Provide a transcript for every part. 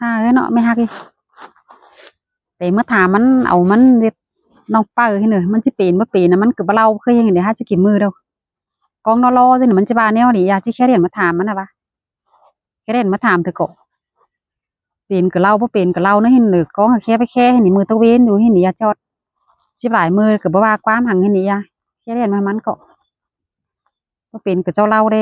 cái nọ mới haki để mất thà mình ẩu mình nong pa cái nữa mình chỉ pin mất pin là mình cứ bao lâu khi hình để hai chỉ kiếm mưa đâu con nó lo thì mình chỉ ba neo đi chỉ khé điện mất thà mình là ba khé điện mất thàm thì cổ pin cứ lâu pin cứ lâu nó hình được có khé với khé hình mưa tao bênดูhình này cho chỉ lại mưa cứ ba quá hàng hình này khé điện mà mình cổ pin cứ cho lâu đi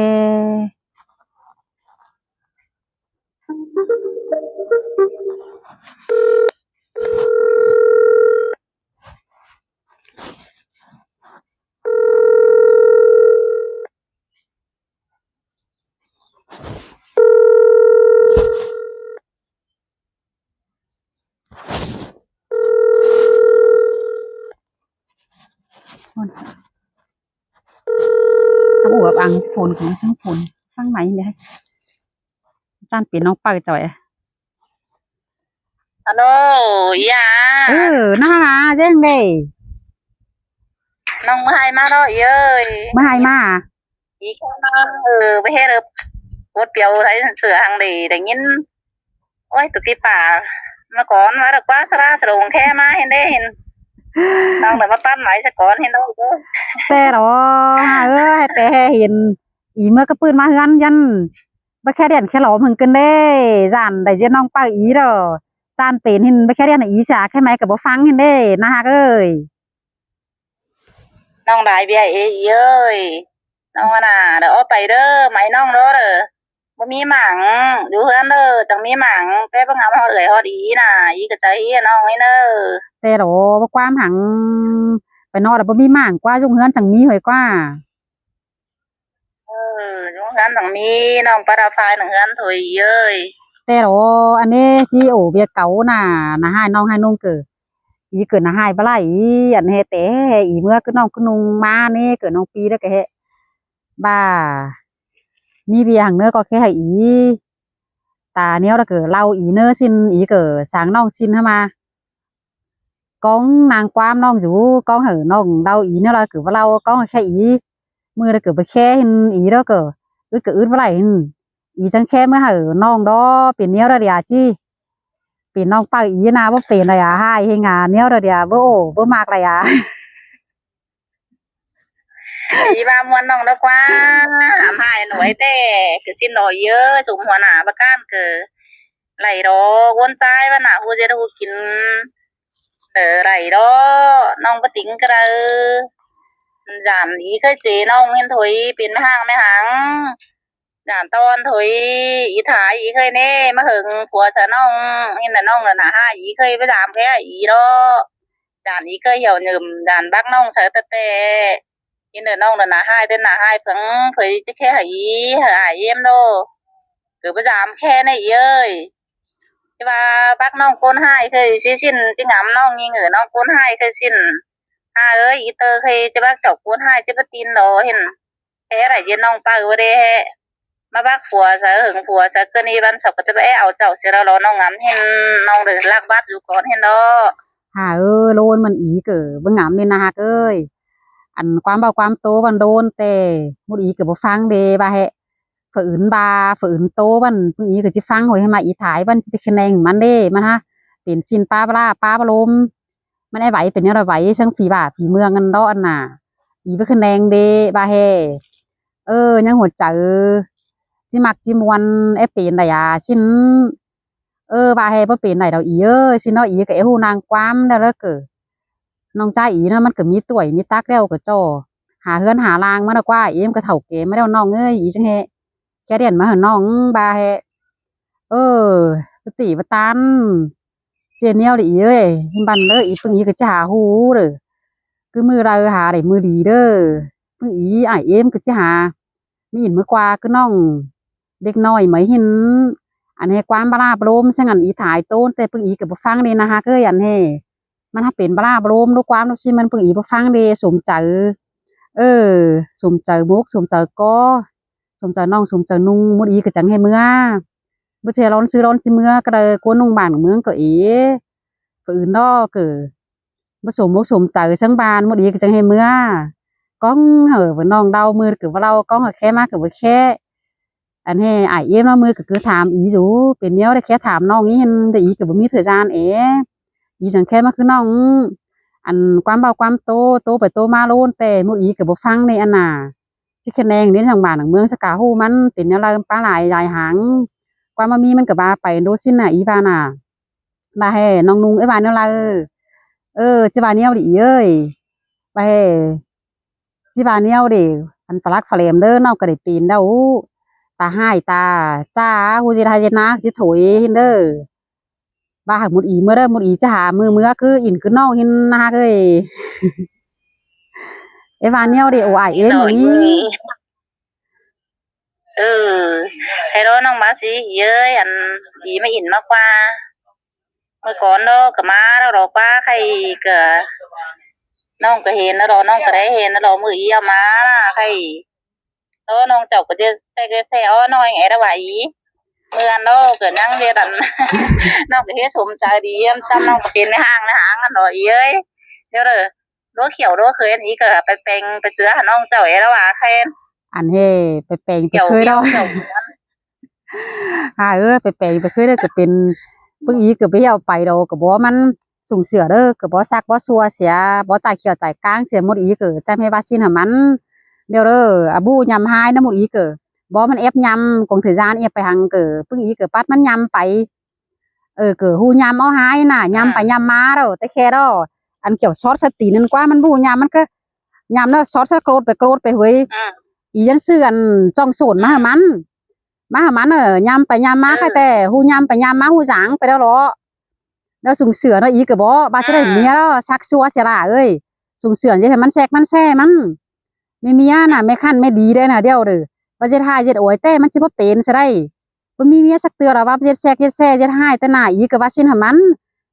ทำอุบอังฝนของช่างฝนฟังไหมเนี่ยจานเปลี่ยนน้องปากจ่อยฮัลโหลย่าน่าเจ๊งเด้น้องมาให้มาเนาะเย้ยมาให้มาอีกแค่มาไปเฮ็ดวดเปียวthấyเสือหังดีได้ยินโอ้ยตุกี้ป่ามาก่อนมาดอกว่าสระสรงแค่มาเห็นได้เห็นน้องเลยมาปั้นไหมสักก่อนเห็นได้แต่หรอแต่เห็นอีเมื่อกระปืนมาเฮือนยันบ่แค่เดียนแค่หลอมหึงกันเด้จานได้เจ๊น้องปากอีดอจานเป็นเห็นบ่แค่เดียนอีฉาแค่ไหมก็บ่ฟังเห็นเด้นะฮะเอ้ยน้องได้เบี้ยเอ้ยเย้ยน้องน่ะเดี๋ยวเอาไปเด้อไหมน้องเด้อบ่มีหมังอยู่เฮือนเด้อจังมีหมังแป๊บงามเฮาเอ้ยฮอดอีน่ะอีก็ใจน้องไว้เด้อแต่หรอบ่ความหังไปนอนแล้วบ่มีหม่างกว่าจุงเฮือนจังมีหอยกว่าอยู่เฮือนจังมีน้องปลาดาฟายหนึ่งเฮือนถุยเย้ยแต่หรออันนี้จีโอเบียเก๋าน่ะนะให้น้องให้นุ่งเกิดอีเกิดนะให้บ่ล่ะอีอันเฮแต่อีเมื่อคือน้องคือนุ่งมานี่เกิดน้องปีแล้วก็เฮบ้ามีเบียหังเนื้อก็แค่ให้อีตาเนี้ยเราเกิดเราอีเนื้อซินอีเกิดสางน้องซินเข้ามาcon nàng quam non chú con hử non đâu ý nó là cứ vào lâu con khe ý mưa là cứ phải khe ý đó cờ ướt vào lại ý chẳng khe mới hử non đó biển neo ra đi à chi biển non phải ý nào bố biển này à hai hình à neo ra đi à bố mạc này à ý ba muốn non đó quá hàm hai nổi tê cứ xin nổi ơ sủng hoa nà bác can cứ lại đó quân tai bác nà hua dê đâu kín lại đó non có tính cái đó giảm ý cái chế non nên thôi biển mấy hàng giảm ton thôi ý thái ý khơi nè mà hưởng của sở non nên là non là nà hai ý khơi với giảm cái ý đó giảm ý khơi hiểu nhầm giảm bác non sở tật tệ nên là non là nà hai tên nà hai phấn phải cái khe hải em đâu cứ bây giảm khe này ý ơi và bác non con hai khơi xin cái ngắm non như người non con hai khơi xin hai ơi ý tơ khơi cho bác chọc con hai cho bác tin đó hình thế là dân non ba ở đây mà bác phùa sẽ cơn đi ban sọc cho bé ảo chậu sẽ đó nó ngắm hen non được lạc bát dù con hen đó luôn mình ý cử bưng ngắm lên na ơi ănความbaoความโตบันโดนแต่มุดอีก็บ่ฟังเด้บาเฮฝืนโตบันมุดอีก็สิฟังหอยให้มาอีถ่ายบันสิไปคะแนนมันเด้มันฮะเป็นซินป้าปลาป้าปลมมันไอ้ไหวเป็นยังไงไหวช่างฝีบ่าฝีเมืองกันดออันน่ะอีไปคะแนนเด้บาเฮยังหัวใจจิมักจิมวนไอ้เป็นได้อ่ะชินบาเฮบ่เป็นได้ดอกอีชินเนาะอีก็ไอ้ฮู้นางความได้แล้วเกอน้องจ้าอีเนาะมันก็มีต่วยมีตักแล้วก็จ่อหาเฮือนหาลางมาดอกว่าเอ็มก็เฒ่าแก่ไม่ได้น้องเอ้ยอีจังเฮแกเรียนมาหาน้องบาเฮปติปตันเจเนียวดิเอ้ยบันเด้ออีปึงอีก็จะหาฮู้เด้อคือมือเราหาได้มือดีเด้อปึงอีอ้ายเอ็มก็จะหามีอินมือกว่าคือน้องเด็กน้อยไหมหินอันเฮความบลาบลมช่างอันอีถ่ายโต้นแต่ปึงอีก็บ่ฟังเลยนะคะเอ้ยอันเฮมันถ้าเป็นบลาบลมดูความดูสิมันปึงอีบ่ฟังเด้สมใจสมใจมุกสมใจก็สมใจน้องสมใจนุ่งมุดอีก็จังให้เมื่อบ่เชร้อนซื้อร้อนสิเมื่อก็เลยกวนนุ่งบ้านเมืองก็ฝืนดอกเกิดบ่สมมุกสมใจช่างบ้านมุดอีก็จังให้เมื่อก้องเหอะว่าน้องเดามือคือว่าเราก้องแค่มากคือว่าแค่ อันให้อ้ายเอ็มเนาะมื้อก็คือถามอีอยู่เป็นแนวได้แค่ถามน้องอีหันแต่อีก็บ่มีthời gianอีจังแค่มาคือน้องอันความเว้าความโตโตไปโตมาโลนแต่หมู่อีก็บ่ฟังในอันน่ะสิคะแนงเรียนทางบ้านทางเมืองสกาฮู้มันเป็นแนวไรปลาหลายหลายหังความมามีมันก็บาไปโดซินน่ะอีว่าน่ะบาให้น้องนุงไอ้ว่าแนวไรจิว่าแนวดิเอ้ยบาให้จิว่าแนวดิอันฝรักฝแลมเด้อน้องก็ได้ตีนเด้อตาให้ตาจ้าฮู้สิทาเย็นนะสิถอยเด้อบาหักหมดอีเมื่อเด้อหมดอีจะหามือคืออินคือน้องหินนะเอ้ยไอ้ว่าแนวดิโอ้อ้ายเอ็มอย่างนี้ ให้รอน้องมาสิเย้ยอันอีไม่อินมากกว่าเมื่อก่อนเราก็มาแล้วเราป้าใครก็น้องก็เห็นแล้วเราน้องก็ได้เห็นแล้วเรามืออีเอามาใครแล้วน้องเจ้าก็จะแซ่อ้อน้อยไงระหว่างอีเมื่อน้องก็นั่งเรียนดัน น้องก็เฮ็ดสมใจดีจำน้องก็เป็นในห้างอันหน่อยเอ้ยเดี๋ยวเลยรั้วเขียวรั้วเคยอันนี้ก็ไปแปลงไปเจือหาน้องเจ้าระหว่างใครอันเฮไปแปลงไป เกี่ยว เคย เกี่ย เนาะ วเกี่ยว ไปแปลงไปเคยเด้อก็เป็นเพิ่งอีก็ไปเอาไปดอกก็บ่ว่ามันสูงเสือเด้อก็บ่ซักบ่ซัวเสียบ่จ่ายเขียวจ่ายกลางเสียหมดอีก็จ่ายให้ว่าซินหามันเดี๋ยวเด้ออะบูยำหายนะหมดอีก็บ่มันแอบยำกงถือจานเอบไปหังก็เพิ่งอีก็ปัดมันยำไปก็ฮู้ยำเอาหายน่ะยำไปยำมาเด้อแต่แค่ดออันเกี่ยวซอสสตินั่นกว่ามันบูยำมันก็ยำเนาะซอสโกรธไปเฮ้ย อียันเสื่อนจ้องโสนมาหามันยำไปยำมาค่ะแต่หูยำไปยำมาหูจางไปแล้วเหรอแล้วสูงเสือเนาะอีกก็บ่บาจะได้เมียแล้วซักซัวเสียล่ะเอ้ยสูงเสือจะให้มันแซกมันแซ่มันไม่เมียน่ะไม่คันไม่ดีได้น่ะเดียวเด้อว่าจะทายจะโอยแต่มันสิบ่เป็นซะได้บ่มีเมียสักเตือหรอว่าจะแซกจะแซ่จะทายแต่น่ะอีกก็ว่าสินหามัน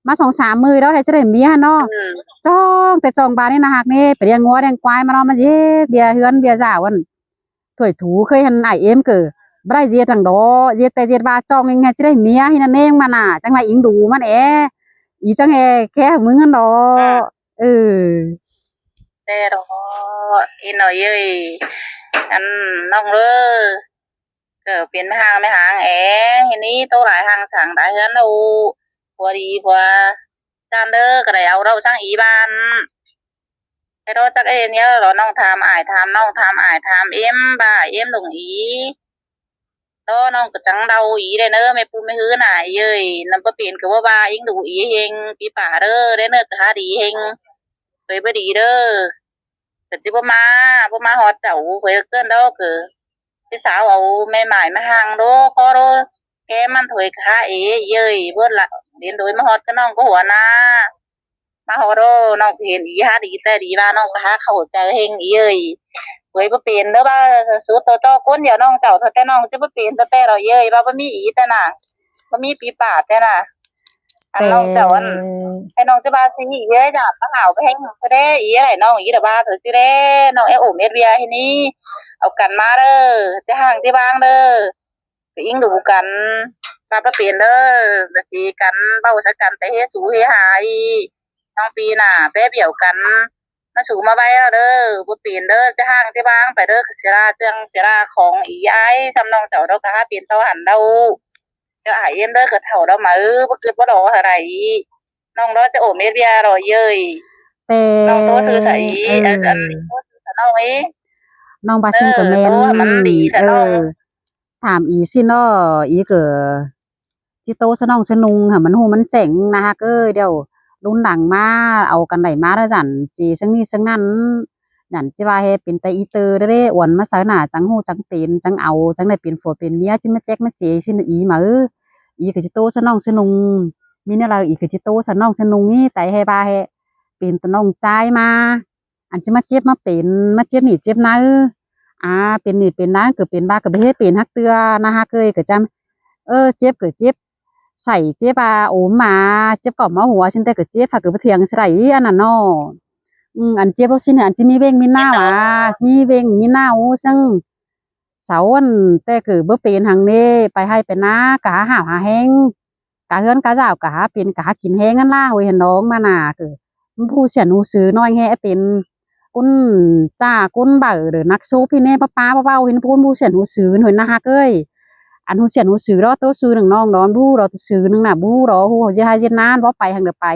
มา2-3มื้อแล้วให้จะได้เมียเนาะจ้องแต่จ้องบาดนี่นะฮักนี่ไปเลี้ยงงัวเลี้ยงควายมาเนาะมาเฮ็ดเบียร์เฮือนเบียร์จ้าวัน tuổi thú khơi hằn ải em cờ brai diệt thằng đó diệtแต่diệt ba chong nghe chỉได้เมียหินเองมันน่ะจังไรอิงดูมันอีจังแค่มึงหันดอแต่ดอกอีหน่อยเอ้ยอันน้องเด้อก็เป็นไม่ห่างทีนี้โตหลายห่างสั่งได้เฮือนเอาผัวดีผัวจานเด้อก็ได้เอาเราช่างอีบ้านไอ้รถจักเนี้ยเราน้องทำอายทำน้องทำอายทำเอ็มบ่าเอ็มลงอีแล้วน้องก็จังเดาอีได้เนอะไม่พูดไม่ฮื้อหน่ายเย้ยนำบ่เปลี่ยนก็ว่าอิงดูอีเฮงปีป่าเด้อได้เนอะก็หาดีเฮงเคยบ่ดีเด้อแต่ที่บ่มาฮอดเจ้าเคยเกินดอกคือพี่สาวเอาแม่หมายมาห่างโดขอโดแกมันถอยขาเย้ยเบิดละเรียนโดยมาฮอดก็น้องก็หัวหน้ามาฮอดโดน้องเห็นอีหาดีแต่ดีว่าน้องก็หาเข้าใจเฮงเย้ยเคยบ่เป็นเด้อว่าสู้ต่อคนเดียวน้องเจ้าแต่น้องสิบ่เป็นแต่เราเย้ยว่าบ่มีอีแต่น่ะบ่มีปีป่าแต่น่ะอันน้องเจ้าอันให้น้องจะบาสิเย้ยจ้ะมาหาวไปแฮงซะเด้อีอะไรน้องอีดะบาเถอะสิเด้น้องไอ้โอเม็ดเวียให้นี้เอากันมาเด้อจะห่างที่บางเด้อไปอิงดูกันปาบ่เป็นเด้อจะสิกันเว้าซะกันแต่เฮ็ดสูเฮหายน้องปีหน้าแป๊บเดียวกันมาสู่มาไว้แล้วเด้อบ่เป็นเด้อจะห่างที่บางไปเด้อเสียราเสียราของอีอ้ายซำน้องเจ้าดอกก็หาเป็นเท่าหันเด้าจะหายเอ็มเด้อก็เท่าเด้ามาบ่คิดบ่ดอกอะไรน้องดอจะโอเม็ดเวียรอเย้ยแต่น้องโตซื้อไสอันโตซื้อน้องน้องบาซินก็แม่นมันดีแต่น้องถามอีซิเนาะอีก็ที่โตสนองสนุงค่ะมันฮู้มันเจ๋งนะฮะเอ้ยเดี๋ยวรุ่นหลังมาเอากันได้มาแล้วจันจีซังนี้ซังนั้นนั่นจิว่าเฮ็ดเป็นแต่อีเตอร์เด้อวนมาเสาหน้าจังฮู้จังเต็นจังเอาจังได้เป็นผัวเป็นเมียจิมาแจ๊กมาเจซินอีมาอีก็จิโตสนองสนุงมีแนวเราอีก็จิโตสนองสนุงนี่แต่ให้บาให้เป็นตะน้องจ่ายมาอันจิมาเจ็บมาเป็นมาเจ็บนี่เจ็บนะเป็นนี่เป็นนั้นก็เป็นบาก็บ่เฮ็ดเป็นฮักเตือนะฮะเคยก็จำเจ็บก็เจ็บใส่เจ็บโอมมาเจ็บก่อมมาหัวฉันแต่ก็เจ็บฝากก็บ่เถียงใส่อันนั้นเนาะอันเจ็บบ่ซิเนี่ยอันจิมีเว้งมีหน้ามีเว้งมีหน้าโอ้ซังเสาอันแต่ก็บ่เป็นหังนี้ไปให้ไปนากะหาหาแฮงกะเฮือนกะเจ้ากะหาเป็นกะหากินแฮงนั่นล่ะโหยเห็นน้องมาน่ะคือมันผู้เสียนหูซื้อน้อยแฮเป็นกุนจ้ากุนเบ้อหรือนักสู้พี่แน่ป้าเว้าเห็นพูนผู้เสียนหูซื้อหน่อยนะฮักเอ้ย อันฮู้เสียนฮู้ซื้อดอกโตซื้อหนังน้องดอนบู้ดอกซื้อหนึงน่ะบู้ดอกฮู้เฮ็ดให้เฮ็ดนานบ่ไปหังเด้อไป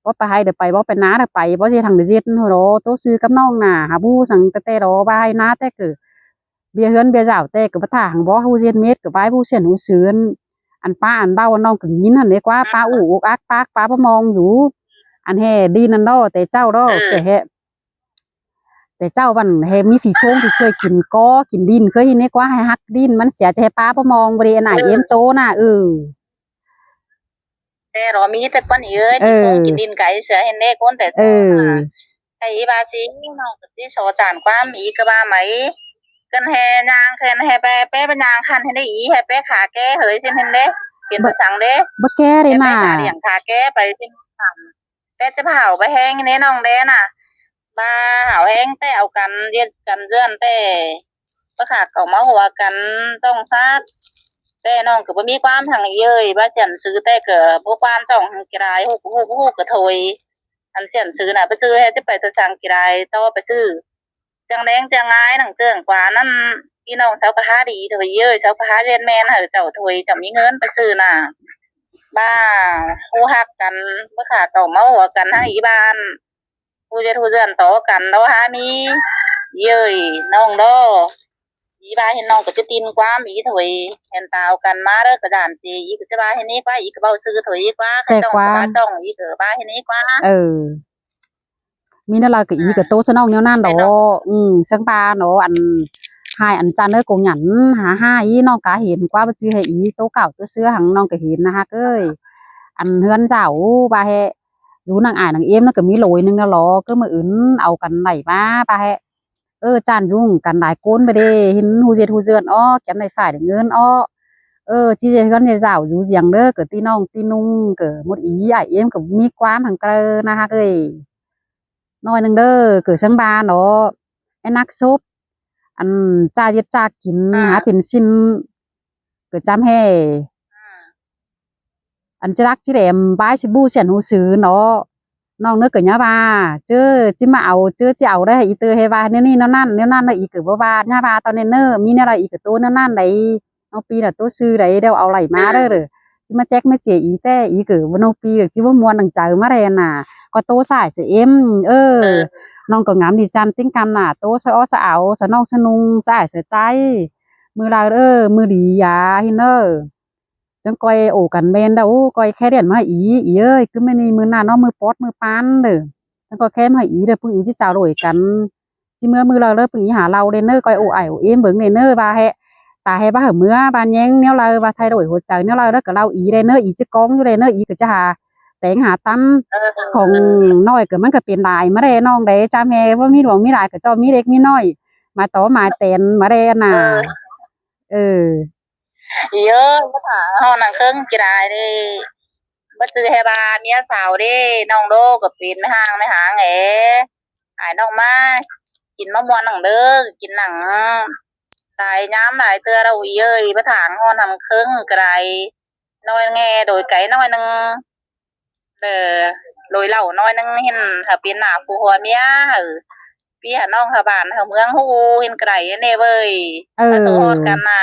บ่ไปให้เด้อไปบ่ไปนาเด้อไปบ่สิทางเด้อเฮ็ดฮู้ดอกโตซื้อกับน้องน่ะหาบู้สังแต่ดอกบายนาแต่คือเบียเฮือนเบียเจ้าแต่ก็บ่ท่าหังบ่ฮู้เฮ็ดเม็ดก็บายผู้เสียนฮู้ซื้ออันป้าอันเบ้าน้องก็ยินหั่นเด้กว่าป้าอู้อกอักปากป้าบ่มองอยู่อันแฮ่ดีนั่นดอกแต่เจ้าดอกแต่แฮ่แต่เจ้าวันแฮ่มีฝีโฟงที่เคยกินก้อกินดินเคยเห็นเด้กว่าให้ฮักดินมันเสียใจป้าบ่มองบ่ได้อันน่ะเอ็มโตน่ะแต่เรามีแต่ก้อนเอ้ยที่คงกินดินไก่เสือเห็นได้ก้นแต่ไอ้บาซิน้องก็สิโชจานความอีกว่าไหมกันแฮนางแคนแฮแปะเป็นนางคันให้ได้อีแฮแปะขาแก้เฮ้ยสิเห็นเด้เปลี่ยนภาษาเด้ บ่แก้เด้น่ะ แม่เลี้ยงขาแก้ไปสิแม่จะเผาไปแห้งเน้น้องเด้น่ะมาเผาแห้งแต่เอากันเรียนกันเรื่อนแต่ประขาเก่ามาหัวกันต้องซักแต่น้องก็บ่มีความทางเย้ยว่าจันซื้อแต่ก็บ่ความต้องกีฬาฮู้กระถอยอันเสียนซื้อน่ะไปซื้อให้จะไปตะสังกีฬาต่อไปซื้อจังแดงจังงายหนังเจิงกว่านั้นพี่น้องเจ้าก็หาดีถอยเย้ยเจ้าก็หาเรียนแม่นเจ้าถอยจะมีเงินไปซื้อน่ะบ้าฮู้ฮักกันบ่ขาเก่ามาหัวกันทั้งอีบ้านผู้จะทูเรือนต่อกันแล้วหามีเย้ยน้องดออีบ้าเห็นน้องก็จะตีนความอีถอยเห็นตาเอากันมาเด้อกระดานสิอีก็จะบ้าเห็นนี้กว่าอีก็เว้าซื้อถอยกว่าต้องบ้าต้องอีก็บ้าเห็นนี้กว่ามีนั่นล่ะก็อีก็โตซะน้องแนวนั้นดอกซังปาเนาะอันหายอันจันเอ้ยกงหยันหาหาอีน้องก็เห็นกว่าบ่จื้อให้อีโตเก่าโตเสื้อหังน้องก็เห็นนะฮักเอ้ยอันเฮือนเจ้าบาแฮอยู่นางอ้ายนางเอ็มนั่นก็มีโหลยนึงแล้วหรอก็มื้ออื่นเอากันไหนมาบาแฮจานยุ่งกันหลายคนไปเด้เห็นฮู้เจ็ดฮู้เจือนอ้อกันได้ฝ่ายได้เงินอ้อที่เฮ็ดกันเนี่ยเจ้าอยู่เสียงเด้อก็ตีน้องตีนุ่งก็หมดอีอ้ายเอ็มก็มีความหังเกลอนะฮักเอ้ยน้อยนึงเด้อเกิดซังบาเนาะไอ้นักซบอันจ้าเย็ดจ้ากินหาเป็นชิ้นเกิดจำแฮ่อันจะรักที่แหลมบายสิบูเสียนหูซื้อเนาะน้องเนื้อเกิดเนาะว่าเจอจิมาเอาเจอจะเอาได้อีเตอให้ว่าเนี่ยนี่นั่นเลยอีกเกิดว่าเนี่ยว่าตอนนี้เนอมีอะไรอีกตัวนั่นไหนน้องปีน่ะตัวซื้อไหนเดี๋ยวเอาไหลมาได้เลยจิมาแจ็คไม่เจียอีแต่อีเกิดว่าน้องปีจิว่ามวนหนังใจมาแรงน่ะก็โตสายเสียเอ็มน้องก็งามดีจันติ้งกำน่ะโตสะอ้อสะเอาสะน้องสะนุงสายเสียใจมือลามือดียาฮินเนอจังก้อยโอกันเมนเด้อก้อยแค่เดียนมาอีเอ้ยคือไม่มีมือหน้าเนาะมือปอดมือปานเด้อจังก็แค่มาอีเด้อพึ่งอีสิเจ้าโดยกันจิเมื่อมือเราเด้อพึ่งอีหาเราเด้อเนอก้อยโอไอโอเอ็มเบิ่งเด้อเนอบาแฮตาแฮบาเมื่อบานแยงแนวเราบาไทยโดยหัวใจแนวเราเด้อก็เราอีเด้อเนออีจิกองอยู่เด้อเนออีก็จะหาแต่งหาตั้มของน้อยก็มันก็เป็นลายมาได้น้องได้จามแฮว่ามีหลวงมีหลายก็เจ้ามีเล็กมีน้อยมาต่อมาแตนมาได้น่ะเยอะก็ถาห้องนังเครื่องกีฬาดิบ่ซื้อให้บาเมียสาวดิน้องโดก็ปีนไม่ห่างแหหายน้องมากินมะม่วงหนังเด้อกินหนังตายย้ำหลายเตือเราเย้ยบ่ถางห้องนำเครื่องกระไรน้อยแง่โดยไก่น้อยนึงโดยเหล่าน้อยนึงเห็นถ้าเป็นหน้าผู้หัวเมียพี่หาน้องหาบ้านหาเมืองฮู้เห็นไกลเน่เว้ยมาโซฮอดกันน่ะ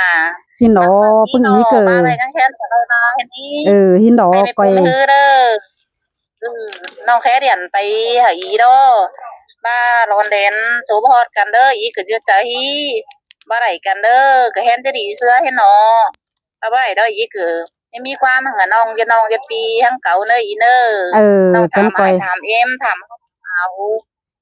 สิเนาะปึ้งอีเกิดมาไปจังแค่นมาเห็นนี้หินดอกก้อยเด้อน้องแค่เรียนไปหาอีดอมาร้อนแดนโซฮอดกันเด้ออีก็อยู่ใจบ่ไหลกันเด้อก็เห็นจะดีเสื้อเห็นเนาะบ่ไหลดออีก็ยังมีความหังน้องจะปีทั้งเก่าเด้ออีเด้อน้องจังก้อยถามเอ็มถามเอา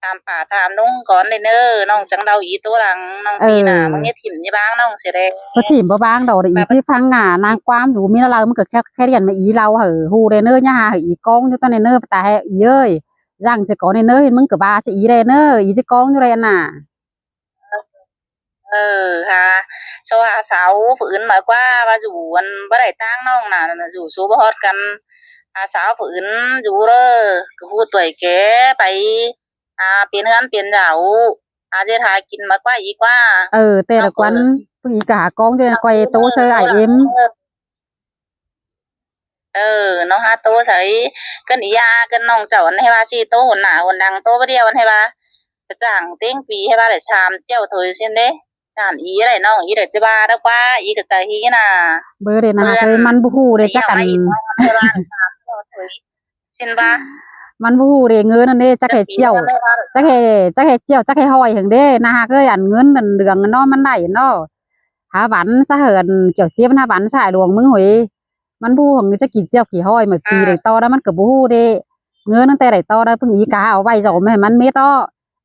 ตามป่าตามน้องก่อนเลยเนอน้องจังเดาอีตัวหลังน้องปีน่ะมึงเนี่ยถิ่มยี่บ้างน้องเสียเด้ก็ถิ่มบ่บ้างดอกอีที่ฟังงานางความอยู่มีเรามันก็แค่เรียนมาอีเราเหอฮูเดเนอร์ย่าเหออีกองอยู่ตอนเนอร์แต่ให้อีเอ้ยย่างสิก่อนเนอร์เห็นมึงก็บาสิอีเดเนอร์อีสิกองอยู่เลยน่ะค่ะโซหาสาวฝืนหมายว่าว่าอยู่อันบ่ได้ตั้งน้องน่ะอยู่สู้บ่ฮอดกันอาสาวฝืนอยู่เด้อก็พูดตัวแกไปเปลี่ยนเฮือนเปลี่ยนเหาจะทากินมากว่าอีกว่าแต่ละวันพึ่งอีกหากองจะก้อยโตเซอร์ไอเอ็มน้องฮาโตใส่กันอียากันน้องเจ้าให้ว่าชีโตหนหนาหนดังโตบ่เดียวให้ว่าจ้างเต็งปีให้ว่าได้ชามเจ้าถอยเช่นเด้จ ด่านอีอะไรน้องอีเด็ดจะบ้าแล้วกว่าอีกับใจฮีน่ะ เบอร์เด้นะคะเอ้ยมันบ่ฮู้เด้จักกัน อีน้องมันเท่าไรชินบ้า มันบ่ฮู้เด้เงินนั่นเด้จักให้เจียวจักให้เจียวจักให้ห้อยหั้งเด้นะคะเอ้ยอันเงินนั่นเดืองเนาะมันได้เนาะหาหวันซะเหินเกี่ยวเสียมันหาหวันสายดวงมึงหวยมันบ่ฮู้หั้งจะกี่เจียวกี่ห้อยมื้อปีได้ต่อแล้วมันก็บ่ฮู้เด้เงินตั้งแต่ได้ต่อได้เพิ่งอีกาเอาไว้สอมให้มันเม็ดอ้อ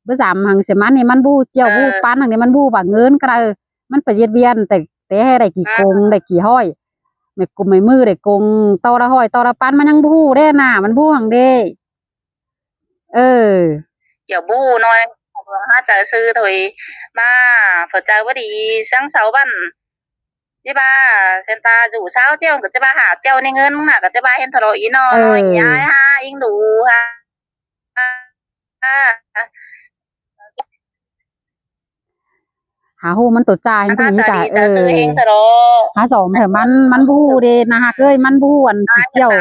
เบ่สามหังเสียมันนี่มันบ่ฮู้เจียวบ่ฮู้ปานหังนี่มันบ่ฮู้ว่าเงินก็ได้มันไปเฮ็ดเวียนแต่ให้ได้กี่กงได้กี่ห้อยไม่กุมไม่มือได้กงต่อละห้อยต่อละปันมันยังบ่ฮู้เด้น่ะมันบ่ฮู้หังเด้เออ kiểu bu nói ha trời sư thôi ba phật trời quá đi sáng sáu ban cái ba sen ta rủ sao treo cái ba hạ treo nên ngân mà cái ba hen thọ ý nó nói nhái ha in đủ ha ha หาฮู้มันตัวจ่ายมันเป็นอีกะหาสมเถอะมันบ่ฮู้เด้นะฮะเอ้ยมันบ่ฮู้อันขี้เจียว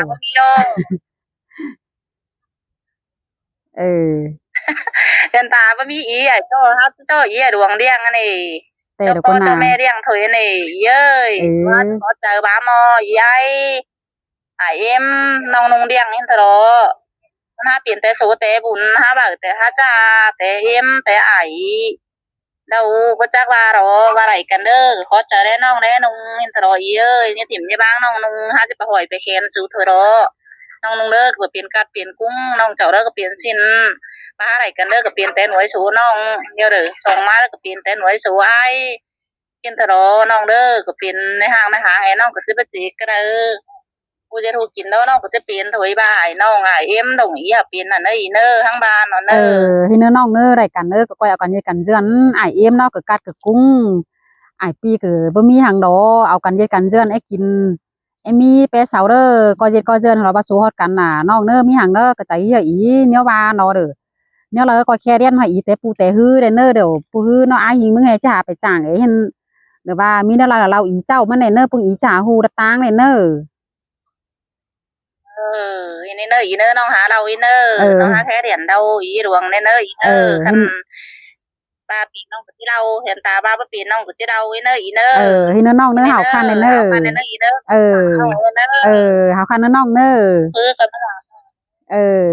เออ hiện tại ba mi ý à cho ý à đường điang này แต่ cho เดี๋ยวก็ con นา cho mẹ điang thôi này ý ơi có chờ ba mò ý ai à em nông nông điang hiện thọ ha biển té số té bùn ha bảo té ha cha té em té ải đâu có chắc ba đó ba lại cần đơ có chờ đấy nông hiện thọ ý ơi như tìm như bang nông haจะไปหอยไปแคนสูเถอะน้องเด้อก็เปลี่ยนกัดเปลี่ยนกุ้งน้องเจ้าเด้อก็เปลี่ยนสิ้นปลาไหลกันเด้อก็เปลี่ยนแต่หน่วยสูน้องเดียวเด้อส่งมาแล้วก็เปลี่ยนแต่หน่วยสูไอ้กินตะโรน้องเด้อก็เปลี่ยนในห้างไอ้น้องก็จะไปจิกกันเด้อกูจะถูกกินแล้วน้องก็จะเปลี่ยนถอยบ่ายน้องไอ้เอ็มดงอีเปลี่ยนน่ะเนอทั้งบ้านเนอ ให้เนื้อน้องเนื้อไรกันเด้อก็ก้อยเอากันเยกันเจือนไอเอ็มเนาะก็กัดก็กุ้งไอปีก็บ่มีหังดอเอากันเยกันเจือนไอ้กินไอ้มีเปเสาเด้อก็เย็ดก็เจือนเราบ่สู้ฮอดกันน่ะน้องเนื้อมีหังเด้อก็ใจเยอะอีเนียวว่าเนาะเด้อเนียวเลยก็แค่เรียนให้อีแต่ปูแต่ฮื้อเด้อเด้อเดี๋ยวปูฮื้อเนาะอ้ายหิงมึงไงจะหาไปจ้างไอ้เห็นเดี๋ยวว่ามีเด้อเราอีเจ้ามันเด้อปึงอีจ่าฮู้ตะตางเด้ออีเนออีเนอน้องหาเราอีเนอน้องหาแค่เหรียญเราอีดวงเนออีเนอคันbaปีน้องก็ที่เราเห็นตาบ้าปีน้องก็ที่เราอีเนอให้เนื้อน้องเนื้อหาวคันเนอเฮาคันเนื้อน้องเนอเออ